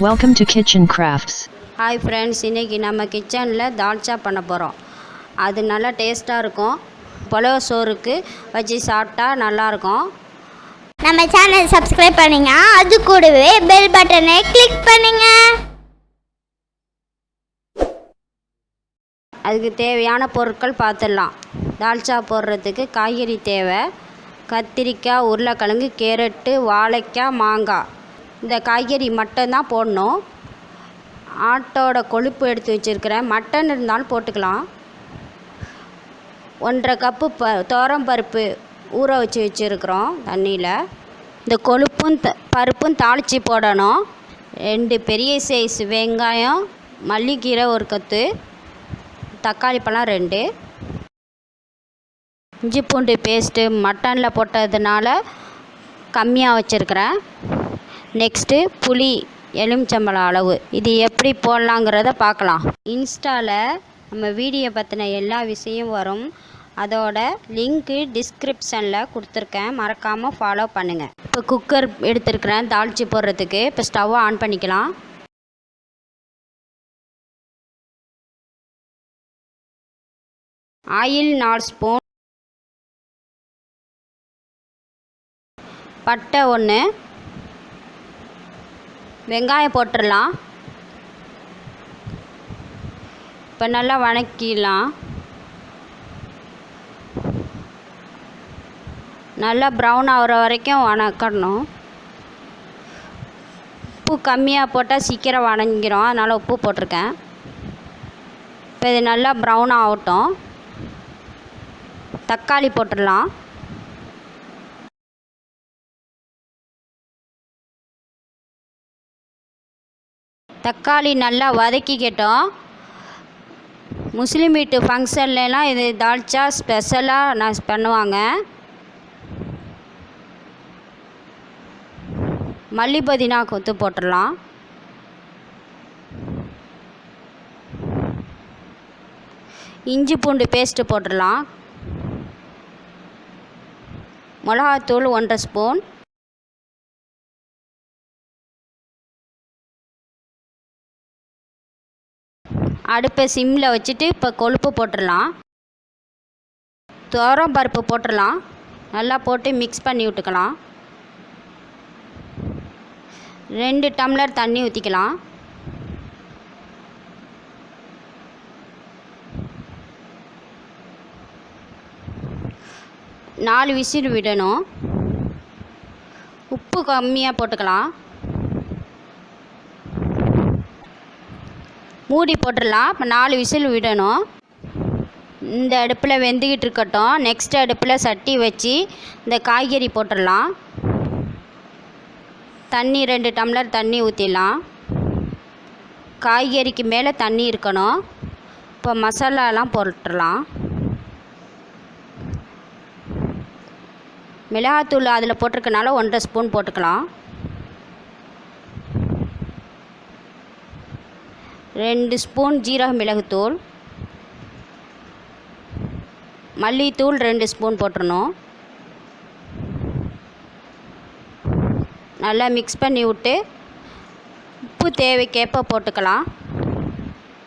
Welcome to Kitchen Crafts. Hi friends, இன்றைக்கி நம்ம கிச்சனில் தால்ச்சா பண்ண போகிறோம். அது நல்லா டேஸ்ட்டாக இருக்கும். புலவு சோறுக்கு வச்சு சாப்பிட்டா நல்லாயிருக்கும். நம்ம சேனல் சப்ஸ்கிரைப் பண்ணுங்க, அது கூடவே பெல் பட்டனை கிளிக் பண்ணுங்க. அதுக்கு தேவையான பொருட்கள் பார்த்துடலாம். தால்ச்சா போடுறதுக்கு காய்கறி தேவை. கத்திரிக்காய், உருளைக்கிழங்கு, கேரட்டு, வாழைக்காய், மாங்காய். இந்த காய்கறி மட்டும்தான் போடணும். ஆட்டோட கொழுப்பு எடுத்து வச்சுருக்கிறேன். மட்டன் இருந்தாலும் போட்டுக்கலாம். 1.5 கப்பு துவரம்பருப்பு ஊற வச்சுருக்கிறோம் தண்ணியில். இந்த கொழுப்பும் பருப்பும் தாளித்து போடணும். 2 பெரிய சைஸ் வெங்காயம், மல்லிக்கீரை 1 கொத்து, தக்காளி பழம் 2, இஞ்சி பூண்டு பேஸ்ட்டு மட்டனில் போட்டதுனால கம்மியாக வச்சுருக்கிறேன். நெக்ஸ்ட்டு புளி எலுமிச்சம்பழம் அளவு. இது எப்படி போடலாங்கிறத பார்க்கலாம். இன்ஸ்டாவில் நம்ம வீடியோ பற்றின எல்லா விஷயம் வரும். அதோட லிங்க்கு டிஸ்கிரிப்ஷனில் கொடுத்துருக்கேன், மறக்காமல் ஃபாலோ பண்ணுங்கள். இப்போ குக்கர் எடுத்துருக்கிறேன் தாளித்து போடுறதுக்கு. இப்போ ஸ்டவ்வை ஆன் பண்ணிக்கலாம். ஆயில் 4 ஸ்பூன், பட்டை 1, வெங்காயம் போட்டுடலாம். இப்போ நல்லா வதக்கிடலாம். நல்லா ப்ரௌன் ஆகிற வரைக்கும் வதக்கணும். உப்பு கம்மியாக போட்டால் சீக்கிரம் வதங்கிடும், அதனால் உப்பு போட்டிருக்கேன். இப்போ இது நல்லா ப்ரௌன் ஆகட்டும். தக்காளி போட்டுடலாம். தக்காளி நல்லா வதக்கிக்கிட்டோம். முஸ்லீம் வீட்டு ஃபங்க்ஷன்லாம் இது தால்ச்சா ஸ்பெஷலாக பண்ணுவாங்க. மல்லி புதினா கொத்து போட்டுடலாம். இஞ்சி பூண்டு பேஸ்ட்டு போட்டுடலாம். மிளகாத்தூள் 1.5 ஸ்பூன், அடுப்பை சிம்மில் வச்சுட்டு இப்போ கொழுப்பு போட்டுடலாம். துவரம் பருப்பு போட்டுடலாம். நல்லா போட்டு மிக்ஸ் பண்ணி விட்டுக்கலாம். 2 டம்ளர் தண்ணி ஊற்றிக்கலாம். நாலு விசில் விடணும். உப்பு கம்மியாக போட்டுக்கலாம். மூடி போட்டுடலாம். இப்போ 4 விசில் விடணும். இந்த அடுப்பில் வெந்துக்கிட்டு இருக்கட்டும். நெக்ஸ்ட் அடுப்பில் சட்டி வச்சு இந்த காய்கறி போட்டுடலாம். தண்ணி 2 டம்ளர் தண்ணி ஊற்றிடலாம். காய்கறிக்கு மேலே தண்ணி இருக்கணும். இப்போ மசாலாலாம் போட்டுடலாம். மிளகாத்தூள் அதில் போட்டிருக்கனால 1.5 ஸ்பூன் போட்டுக்கலாம். 2 ஸ்பூன் ஜீரக மிளகுத்தூள், மல்லித்தூள் 2 ஸ்பூன் போட்டுடணும். நல்லா மிக்ஸ் பண்ணி விட்டு உப்பு தேவைக்கேற்ப போட்டுக்கலாம்.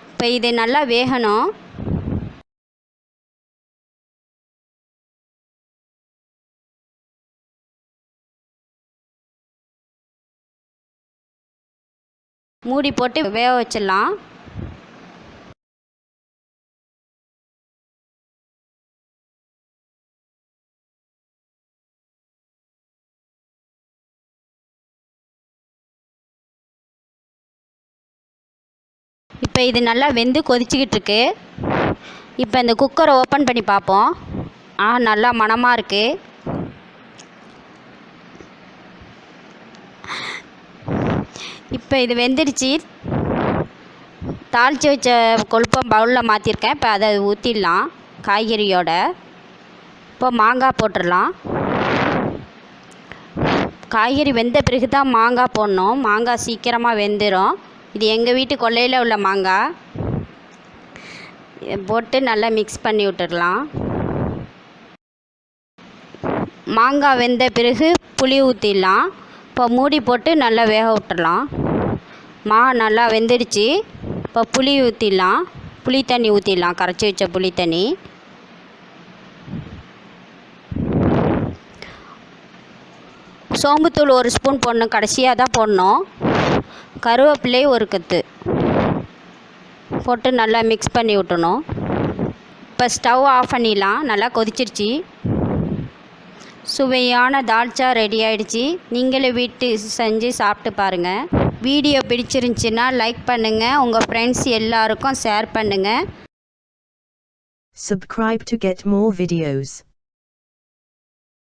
இப்போ இது நல்லா வேகணும். மூடி போட்டு வேக வச்சிடலாம். இப்போ இது நல்லா வெந்து கொதிச்சிக்கிட்டு இருக்கு. இப்போ இந்த குக்கரை ஓப்பன் பண்ணி பார்ப்போம். நல்லா மணமாக இருக்குது. இப்போ இது வெந்துடுச்சு. தாளித்து வச்ச கொழுப்பை பவுலில் மாற்றிருக்கேன். இப்போ அதை ஊற்றிடலாம் காய்கறியோட. இப்போ மாங்காய் போட்டுடலாம். காய்கறி வெந்த பிறகு தான் மாங்காய் போடணும். மாங்காய் சீக்கிரமாக வெந்துடும். இது எங்கள் வீட்டு கொல்லையில் உள்ள மாங்காய். போட்டு நல்லா மிக்ஸ் பண்ணி விட்டுடலாம். மாங்காய் வெந்த பிறகு புளி ஊற்றிடலாம். இப்போ மூடி போட்டு நல்லா வேக விட்டுடலாம். நல்லா வெந்துடுச்சு. இப்போ புளி ஊற்றிடலாம். புளி தண்ணி ஊற்றிடலாம், கரைச்சி வச்ச புளி தண்ணி. சோம்புத்தூள் 1 ஸ்பூன் போடணும், கடைசியாக தான் போடணும். கருவேப்பிலை 1 கொத்து போட்டு நல்லா மிக்ஸ் பண்ணி விட்டணும். இப்போ ஸ்டவ் ஆஃப் பண்ணிடலாம். நல்லா கொதிச்சிருச்சு. சுவையான தால்ச்சா ரெடி ஆகிடுச்சு. நீங்களே வீட்டு செஞ்சு சாப்பிட்டு பாருங்கள். வீடியோ பிடிச்சிருந்துச்சின்னா லைக் பண்ணுங்கள், உங்கள் ஃப்ரெண்ட்ஸ் எல்லாருக்கும் ஷேர் பண்ணுங்கள். Subscribe to get more videos.